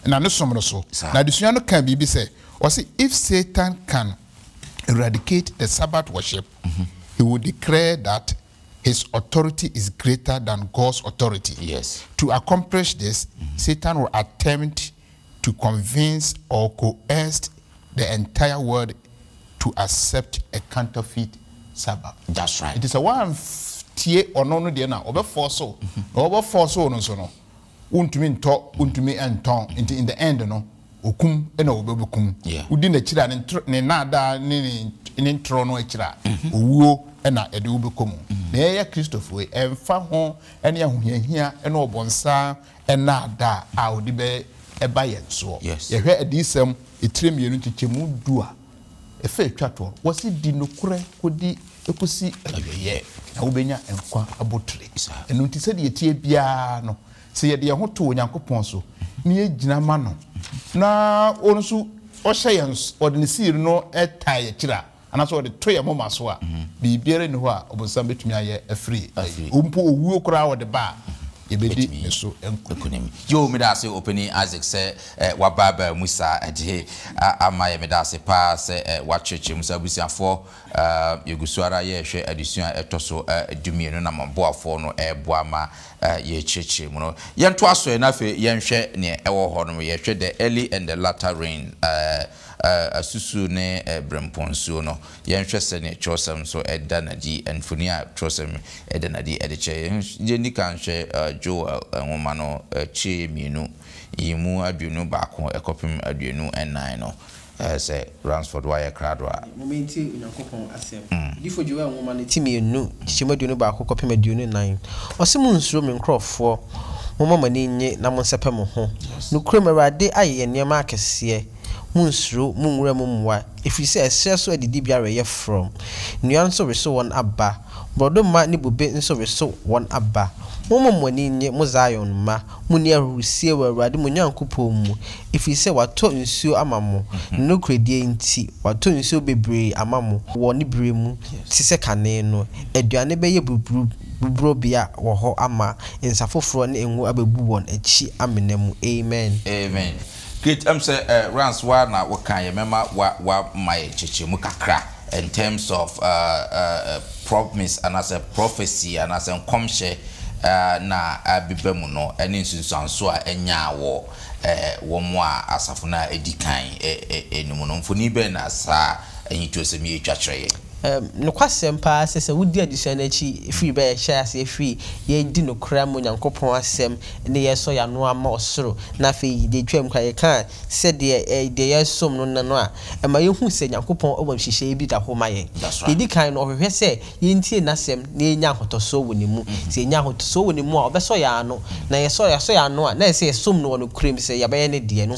na ne som no so na addition no kan bibi say or say if Satan can eradicate the Sabbath worship he will declare that his authority is greater than God's authority. Yes. To accomplish this, Satan will attempt to convince or coerce the entire world to accept a counterfeit Sabbath. That's right. It is a one tie or no de na obe force so. Obe force so no so no. Untumi nto, untumi enton in the end no okum ena obebekum. Udi na chira ne nada ne ntro no chira. Owuo ena ede obekom. Na ya Christopher emfa ho ene ahohiahia ena obonsa ena ada a odi be eba yenso. Ye hwe adisem etirem yenu chichemu dua. Efe twato wasi di nokure kodi ekosi ayeye na wobenya enkwa abotre. Enu nti se de etie bia no se ye de ho to onyankopon so ne ye gina ma no na onso science or the seal no a tie chira and that's what the toy mama so be bearing who are obosam betumi aye a free umpo owu okra wo de ba ye bedi so economy yo me da say opening Isaac say wababa musa ade amaye me da say pa say wacheche musa busiafo yegusuara ye hwe adesua etoso edumienu na mamboafo no eboama ye cheche mu no yento aso na fe yenhwe ne ewo ho no ye hwe the early and the latter rain asusu ne bremponsuo no yenhwe se ne chosem so edanadi enfunia chosem edanadi edeche jeni kan hwe jo nwoma no chi mienu yimu aduonu baako ekopem aduonu enan no say Ransford wire cradwa momenti unyakopon asem difo jo nwoma ne ti mienu chichim aduonu baako kopem aduonu nan osemu nsuro me nkrofo moma mani nye na monsepem ho no krom awade aye niam akese munsuro munwura mumwa efise esre so adidi biara ye from nuan so reso won aba brodoma ni bobe nso reso won aba momomwani nye mozayon ma muni arusie wawade munyankopom mu efise wato nsuo amamo no kredie nti wato nsuo bebre amamo woni bremu tise kane no aduane beye bubro bia wo ho ama nsafoforo ne enwu abebu won achi amenemu amen amen. Great, say Rans na wakan ye mema wa my chichi mu kakra in terms of promise and as a prophecy and as a komshe na abibemu no eni nsunsanso a enya wo mo a asafo na edikan enum no mfoni be na sa enyi se mi etwatwere no kwasem pa se wudi adisua na chi free be share se free ye di no kra mo nyankopon asem ne ye so ya no ama osoro na fe de twam kwa ye kan se de ye som no no a ma ye hu se nyankopon obam hihye bi da ho ma ye di kan no ohwehwe se ye ntie na asem na ye nya hotoso woni mu se nya hotoso woni mu a obeso ya no na ye so ya no a na se som no no krem se ya be ye ne de no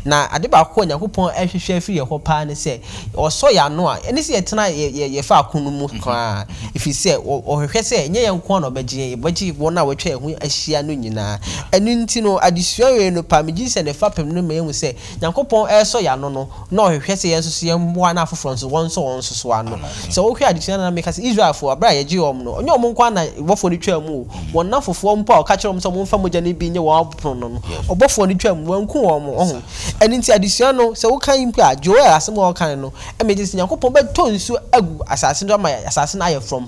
na ade ba ko nyankopon ahwehwe free ye ho pa ne se oso ya no a ene se ye tena ye fa kunu mu kwa if you say ohwehwe say nye ye nko na obegye wona wetwa ehu ahia no nyina enu nti no adesua we no pa meji se ne fa pem no me say nyankopon eso ya no na ohwehwe say yenso so ye mboa na afoforo nso won so ano so ohwe adesua na make say Israel for abra ye gye om no onye om nko na wofo ni twa mu won na afoforo mpo a ka kire om so mo fa moja ne bi nye wo abopro no obofo ni twa mu wanku om ohun enu nti adesua no se wo kan mpo a Joel asem wo kan no emeji se nyankopon be tonsu agu asase ndo ma asase na ye from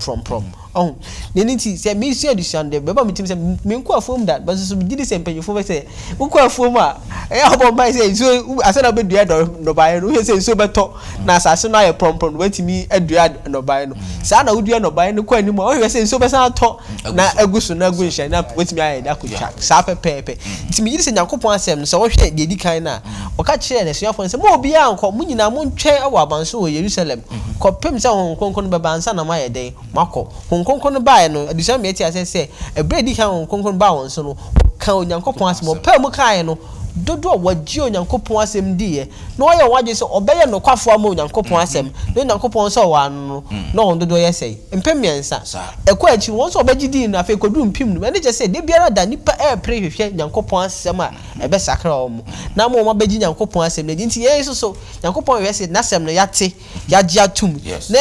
oh neniti say me see addition de beba me tim say me nko afom that but so did this empanyfo be say nko afom a e hobo ban say so asana be dua no bae no say so beto na asase na ye from watimi adua no bae no sa na udua no bae no kwa ni mo o say so be san to na agusu na agunhya na watimi aye da kutwa sa pepepe ntimi yiri say nyankopon asem no so wo hwe de di kan na o ka kire na suafo say mo obi anko mu nyina mo ntwe awo abanso wo Jerusalem ko pem say konkon be bansa na ma ye den mako konkon ba no adisha me tia say ebredi kan konkon ba won so no kan onyankopon asem pa mu kan no dodo wagye onyankopon asem die na oye wagye so obeye no kwafo ama onyankopon asem no onyankopon so wa no na on dodo ye say empemiensa ekwa achi won so obegye di na fe kodu mpim no ene je say de biara da nipa pre hwehwe onyankopon asem a ebe sakra omo na mo ma begye onyankopon asem na nti ye so onyankopon we say na asem no yate yagye atum na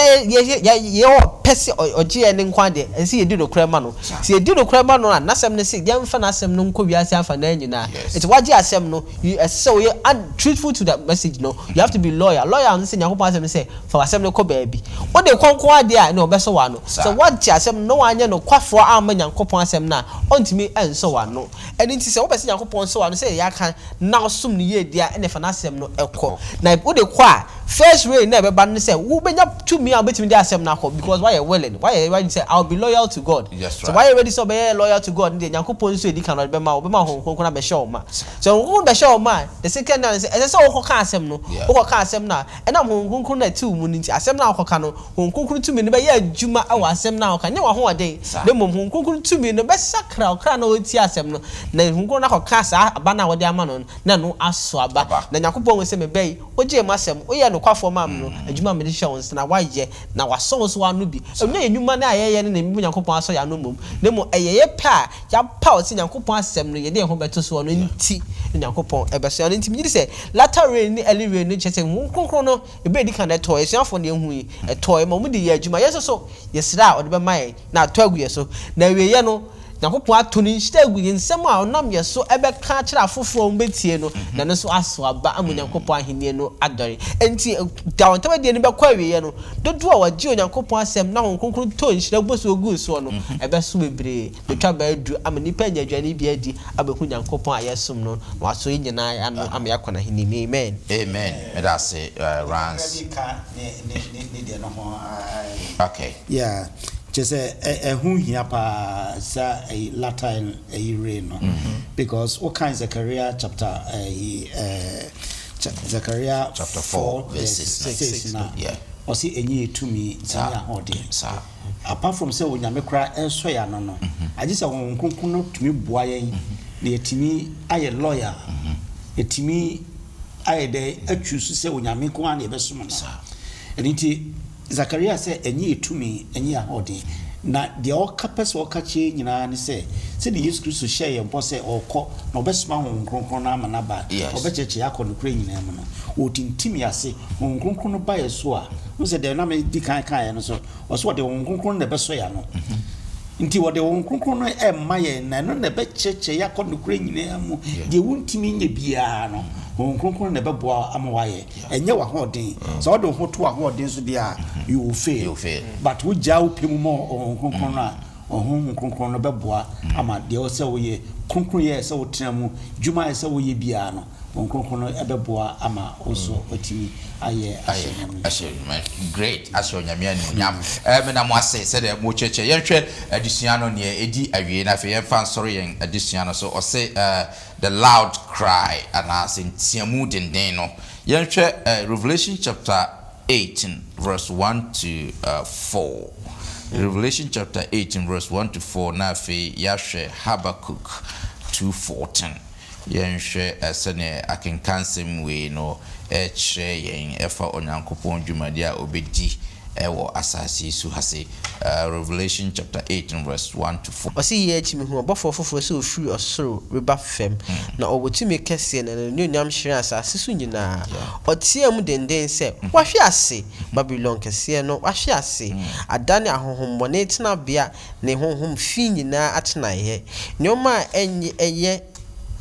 ye ho pese ogye ene nkwa de ensi ye di no krema no si ye di no krema no na asem ne say yemfa na asem no nko wiase afa na nyina it wagye asem no you so you truthful to that message no you have to be lawyer and say nyankopon asem say for asem no ko baabi o de konkon ade a na obeso wa no so what asem no anya no kwafo ama nyankopon asem na ontimi enso wa no eni nti say obese nyankopon so wa no say ya kan na osum ne ye dia ene fa na asem no ekọ na o de kwa first way na be ba no say wo benya tumi a obetimi de asem na akọ because why you willing why you say I'll be loyal to God so why you ready so be loyal to God de nyankopon so edi kan no be ma konkon na be show ma so who be show man the second one say so wo ka asem no wo ka asem na e na honkonkon na ti mu nti asem na wo ka no honkonkon tumi no be ya adwuma awa asem na wo ka nye wo ho oden de mom honkonkon tumi no be sakra okra na oti asem no na honkonkon na ko ka sa aba na wo de ama no na no aso aba na nyakopon we se me be oje ma asem o ye no kwafo ma no adwuma me de show nse na waye na waso so anu bi onye enwuma na ayeye ne na mi nyakopon aso ya no mom de mo eyeye pa ya pa o se nyakopon asem no ye de ho beto so no nti Nyankopon ebeso no ntimi say latter rain ni early rain ni chese konkron no ebe di kan eto esuafo ne hu yi eto ma mu de ye adwuma yeso yesra o de be mai na ato agu yeso na wiye no Nyankopon ato ni nhyita agu nsem a onam yeso ebe ka kira afofo mbetie no na no so aso aba amu Nyankopon ahenie no adore enti dawontawa de ni be kwa wiye no dodo a wagi Onyankopon asem na konkron to nhyira boso ogu so no ebe so bebre betwa ba adu am nipa nya adwane bi adi abeku Nyankopon ayesom no waso nyina ano am yakona hini amen amen me da say rans okay yeah just a who here pa sa a Latin a rain because what kinds of career chapter Zechariah chapter 4 verse 6 yeah or see any to me apart from say when you cry elsewhere no I just want to me boy the timi I a lawyer a timi I de choose say when you make one the best and it Zachariah said any to me any hodi na the all capes or catchy nyina ni say the Jesus Christ share your boss or call no best man on kronkron na manaba or becheche akọ no kra nyina mu no o tintimi ase on kronkron ba yeso a no say the na me di kan no so o so de on kronkron na beso ya no nti wo de on kronkron no e maye na no na becheche yakọ no kra nyina mu de wuntimi nya bia no on kronkron na beboa amawaye enye wa hoden so do ho to ahoden so dia you will fail but wo jaw pemu mo on kronkron na on kronkron no beboa ama de o se wo ye kronkron ye se wo tenamu djuma ye se wo ye bia no on kronkron no ebeboa ama oso otimi aye great asho nyamia ni nyam me na mo ase se de mo cheche yenhwe adusua no ne edi awie na fe yenfa nsoro yen adusua no so o say the loud cry and as in tiamu denden no yenhwe Revelation chapter 18 verse 1 to 4 Revelation chapter 18 verse 1 to 4 na fe yahwe Habakkuk 2:14 yenhwe esene akenkansem we no echre yen efa onyankopon dwumade a obedi ewo asasi su hase Revelation chapter 18 verse 1 to 4 osi ye chimi hu obofo foforo se ofiri osoro reba fem na obotumi kese na nyonyam hire asasi su nyina otiam denden se wahwe ase Babylon kese no wahwe ase adane ahohommone tena bia ne honhom fi nyina atena ye nyoma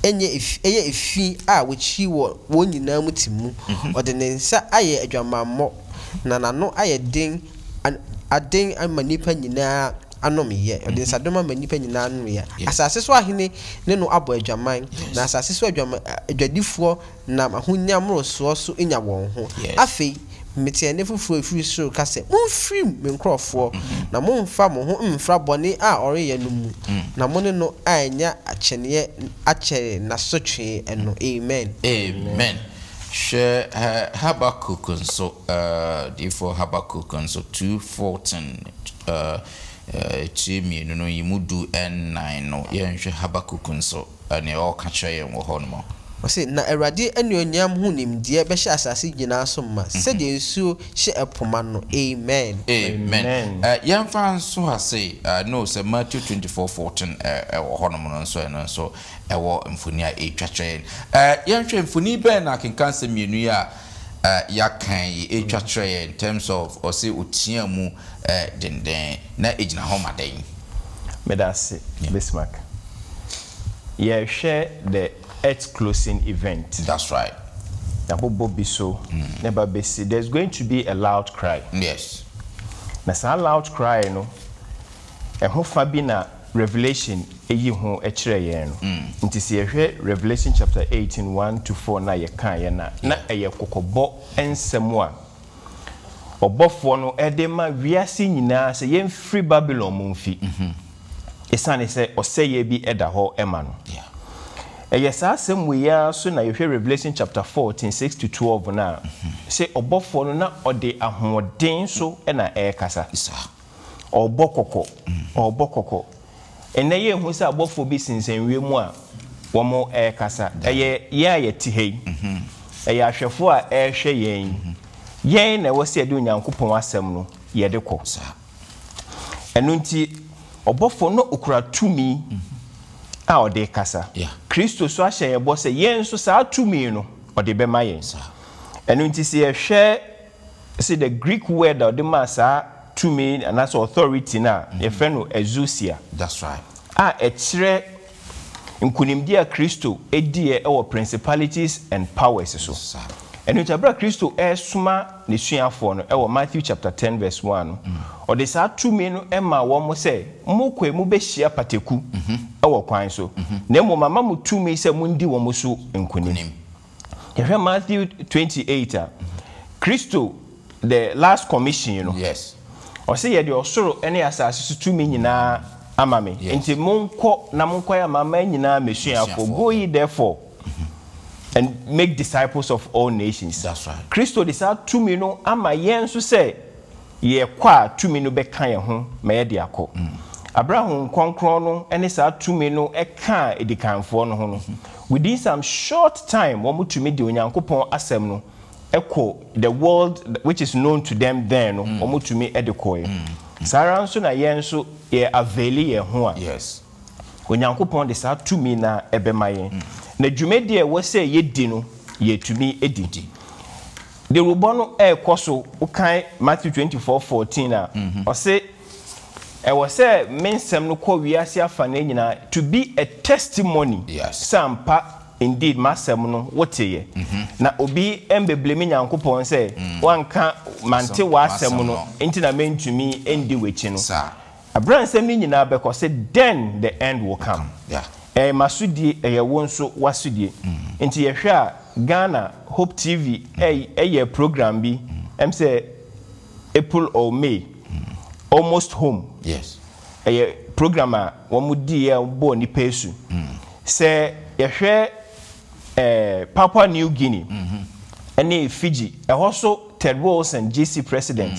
enye efi a wochi wo nyina mutimu ode ne nsa aye adwamammo na nano aye den aden amanipa nyina anomiye ode nsa doma manipa nyina anomiye asase so ahene ne no abo adwaman na asase so adwadifo na ahonyamro so enya won ho afei metie ne fufu efiri so ka se monfrim me nkrofo na monfa mo ho mfra bone a oreye no mu na mone no anya achene achere na sotwe eno amen she Habakkuk so therefore Habakkuk so 2:14 chimi no yimudu n9 no yenhwe Habakkuk so ne o ka kire yen wo hono Wasi na erade anuonyam hu nimdie be hye asase gina so ma se de nsuo hye epoma no amen yemfa so hase no se Matthew 24:14 wo hono no so eno so ewo mfuni a etwatwe yenhwe mfuni be na kenkanse mienu ya yakan etwatwe in terms of osi otiamu denden na ejina ho maden medase Bismarck share the earth closing event. That's right. There's going to be a loud cry. Yes. That's a loud cry, no. And who fabina Revelation eyi ho ekire yen no. Nti se Revelation chapter 18 1 to 4 na ye kan ye na eye kokobo ensemu a obofo no edema wiase nyina se yen free Babylon mumfi. Esane se oseye bi eda ho ema no. Yeah. Yes, asem we are so na you hear Revelation chapter 14 6 to 12 na say obofo no na ode ahoden so na kasa obokoko ene ye hu say obofo bi sinsenwe mu a wo mo kasa ye ti hei ahwefo a hwe yen na wo se de onyankopon asem no ye de kɔ eno nti obofo no okura tumi a ode kasa Kristo so ahye yebo se yen so saa tumi no ode be ma yen eno nti se ye hwe see the Greek word or the masa tumi and that's authority na ye friend no exousia. That's right. Ekire nkunimdi a Kristo edi e wo principalities and powers so. Eno nti abra Kristo suma ne suafo no e wo Matthew chapter 10 verse 1 or the saa tumi no e ma wo mo se mo kwa mu be hia pateku e wo kwan so na mo mama mo tumi se mo ndi wo mo so nkunim. Ye Matthew 28 Kristo the last commission, you know. Yes. Or say ye the osoro any asase to me nyina amame. Enti monko na monko ya mama nyina mesuafo. Go ye therefore and make disciples of all nations. That's right. Kristo de sa to me no ama yen so say ye kwa to me no be kan ye ho ma ye de akọ. Abraham konkron no any sa to me no e kan edikanfo no ho no. Within some short time wo to me de onyankopon asem no echo the world which is known to them then omutumi edekoye sara nso na yen so ye aveli ye ho a yes onyankopon de sa tumi na ebemaye na dwumedi e wo se ye di no ye tumi edidi de rubono ekoso ukan Matthew 24:14 a o se e wo se mensem no ko wiase afa na nyina to be a testimony sampa indeed masem no woteye na obi embeblemi nyankopon se wanka mante wasem no enti na mentumi endi wechi no abran sem ni nyina beko se then the end will come masudie ye wonso wasudie enti ye hwe a Ghana Hope TV ye program bi say April or May almost home yes ye program a wo mudi ye bo ni pesu se ye hwe Papua New Guinea and Fiji also Ted Wilson GC president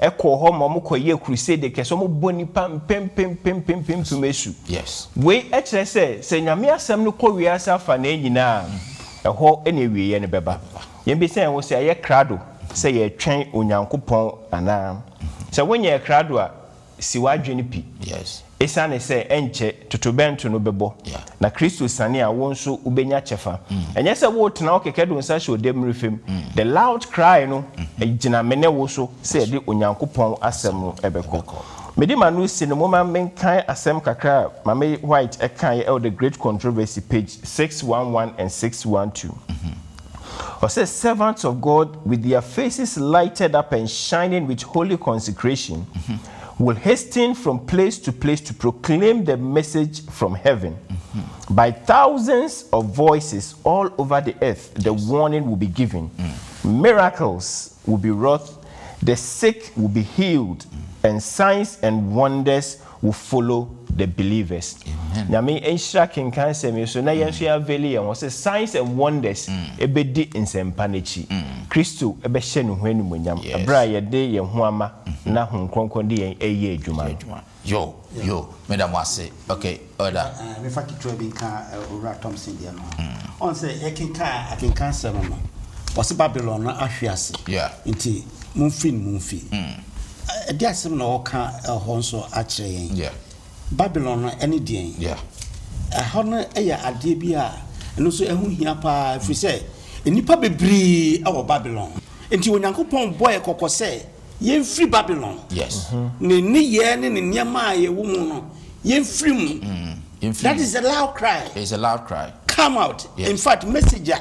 eko ho mo ko ye crusade ke so mo boni pam pem to mesu yes we ekere se nyame asem no ko wiase afa na nyina ho ene wiye ne beba ye bi se wo se ye krado se ye twen onyankopon ana se wonye krado a siwadwe pi yes esane se enche tutubento no bebo na Kristo sane a wonso ubenya chefa enye se wo tena okekedo nsa hye odem refem the loud cry no ejina mene wo so se de onyankopon asem no ebeko medi manu si no moma menkan asem kakra mame white ekan the great controversy page 611 and 612 or says servants of God with their faces lighted up and shining with holy consecration will hasten from place to place to proclaim the message from heaven. By thousands of voices all over the earth, the warning will be given. Miracles will be wrought, the sick will be healed, and signs and wonders will follow the believers. Nyame enhira kenkan semi so na yenso ya veli en say signs and wonders ebedi nsempa nechi Kristo ebehye no hwani monyam abra ye de ye ho ama na ho kronkron de yen eye adwuma yo madam wase okay order me fakitwa bi ka ora Thompson dia no on say akenkan semi no wose Babylon na ahwease nti mumfi edi asem na oka ho nso a kire yen Babylon any day. Yeah. A honor a dear bia, and also a hia pa, if we say, a nipa bebree our Babylon. Until when Uncle Pong boy a coco say, ye free Babylon. Yes. Ni yen and near my woman, ye free. That is a loud cry. It's a loud cry. Come out. Yes. In fact, messenger.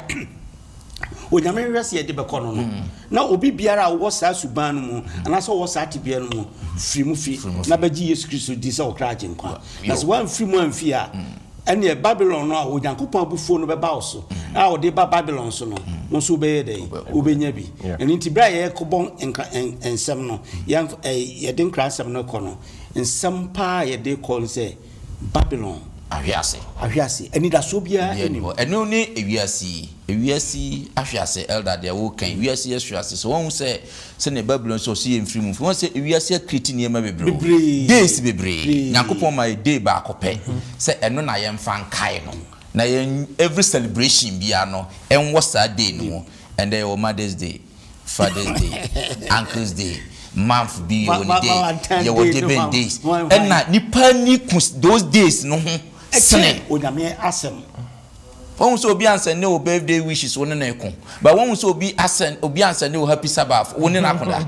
When you marry us, you did become now. Obi biara was as Subanum, and I saw was at Tibianum, free movie, Nabaji is Christo, this all cracking. That's one free one fear. And near Babylon, now, with Yankupa before no Babauso. Now, they Babylon, so no so be day, Ube Nebi, and Intibra, Cobon and some young a didn't cry some no corner, and some pa a day call say Babylon. Ahiase and it asobia anymore and no ne ewiasi ahiase elder there wo kan ewiasi ahiase so won say ne Babylon so see em free move won say ewiasi kriti ne ma bebre days bebre yakopon my day ba akopɛ say eno na yem fan kai no na yen every celebration bia no en wo sa day no and there Mother's Day, Father's Day, Uncle's Day, month be on day your debate days and na nipa ni those days no Sene Onyame asem One so be answer no birthday wishes one na ekon. But one so be answer no happy Sabbath one na akoda.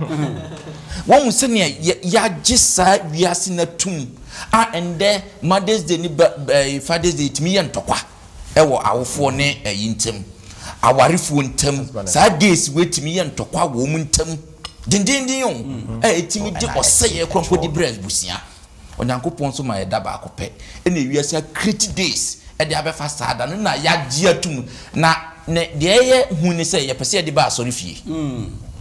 One say ne ya gisa wiase na tum. And there Mother's Day ni Father's Day timi ye ntokwa. Ewo awofo ne yintem. Awarifo ntem. Sa days wetimi ye ntokwa wo mu ntem. Dindindin yon. Etimi de oseye kronko di bread busia. Onyankopon so ma ye da ba akopɛ ena wiase create days e de abefa sada no na ya gye atum na ne de ye hu ni sɛ ye pese ye de ba asɔre fie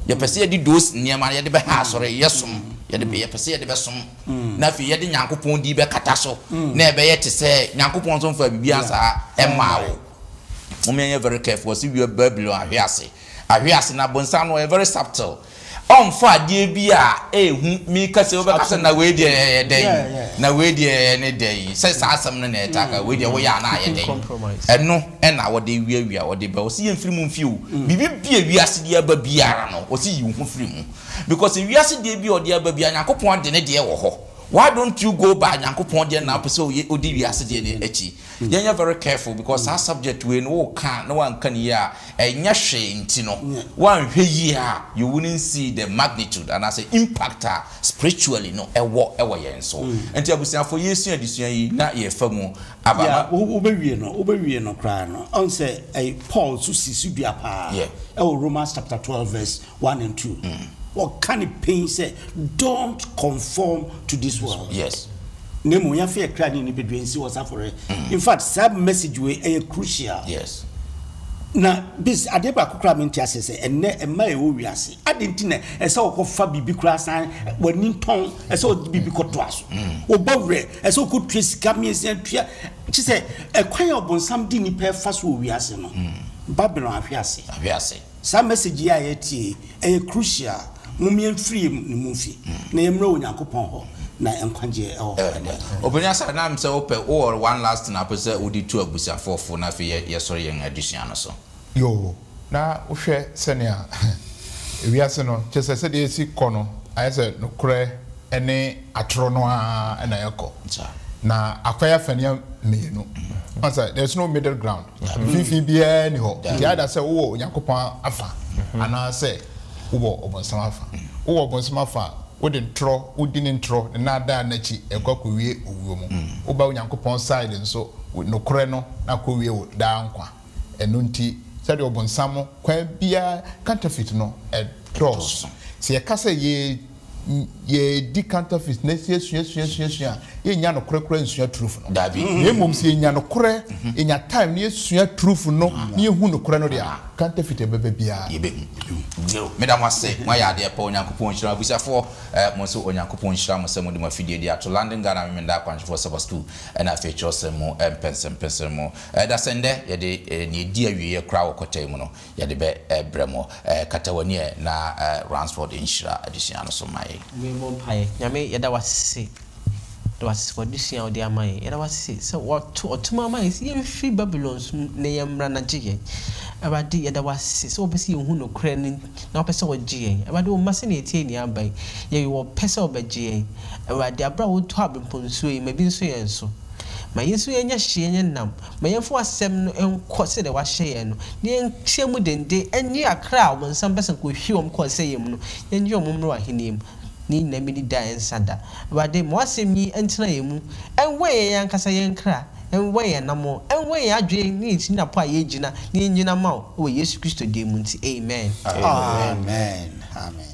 ye pese ye de dos niema ye de be ha asɔre yesom ye de be ye pese ye de be som na fi ye de nyankopon di be kata so na e be ye te sɛ nyankopon so mfa bibia sa e ma wo mo me very careful so we Babylon ahwe na bonsa no very subtle on fa die bia hu mi kase wo be kase na we die den na we die ne den se sa asem no na etaka we die wo ya na ye den eno na wo de wiawia wo de be wo se ye mfiri mu mfi wo bibi bia wiase die aba biara no wo se yi hu firi mu because wiase die bia ode aba bia Yakopon de ne de wo ho. Why don't you go by Yakopon de na so odi wiase die ne achi. You're very careful because our subject we no can no one can hear enya hwe ntino one hwe here you wouldn't see the magnitude and as an impactor spiritually no ewo yen so enti abusia for yesu adisua yi na ye famu ababa obewie no kra no on say Paul so sisudua pa Romans chapter 12 verse 1 and 2 what can it pain say don't conform to this world. Yes. Nemo ya fe kra ni bedwensi was afore. In fact, that message we crucial. Yes. Na bis adeba kokra menti asese enne ema e wo wiase. Adenti na ese okofa bibi kra san wani ton ese o bibi koto aso. Obowre ese okotwe sika miesi tua. Chi se ekwan obonsam di ni pe fa so wiase no. Babylon ahwiase. Ahwiase. That message ya yeti crucial. Mumien free ni mufi. Na emro Onyankopon ho. Na enkwanje obenya sa na mse ope or one last na pese odi tu abusia fofo na fe ye sori yen adusua no so yo na wohwe senia ewiase no chese se de esi kono ayese no kure ene atro no a na yeko na akwaya fania menu answer there's no middle ground fifi bia ni ho the other say wo Onyankopon afa ana say wo obonsam afa wo obonsam afa wouldn't throw, wouldn't throw, and not that nachi, a cockaway, Oba Yankopon side and so with no creno, na courier down qua, and nunti, said Obon Samo, quite be a counterfeit no, a dross. See a cassa ye di counterfeit, yes, ye no crackers, your truth. That be, ye mum see yano cre, in your time, yes, your truth, no, near who no crenodia, counterfeit a baby. Madam was say, my idea, Paul Yankopon, shall be for Monso Onyankopon, shall some of my video to London, Ghana, and that country for Sabbath 2, and I feature some more and pencil more. That's in there, ye dear ye crowd cotemono, ye the be Bremo, Catawania, na Ransford in Shira, addition so my. We won't pay. Yame, yada was sick. Was for this year, dear my, and I was sick. So what to my mind is even free Babylons, name Ranajig. About the other was so busy who no craning, no person with G. About do mustn't it by ye were peso by G. About the abroad to have been ponsui, maybe so and so. My yesu enya hye nam mayemfo asem no enkwose de wa hye no ne enhyemu dende enye akra wo nsam person ko hwiom ko seyem no enye omumro ahenem ni na mi da ensada bade mo asem yi entena yemu enwe yan kasa yen kra enwe yan namo enwe yan adwe ni tina po ayegina ni nyina ma o Yesu Kristo de mu nti amen amen amen.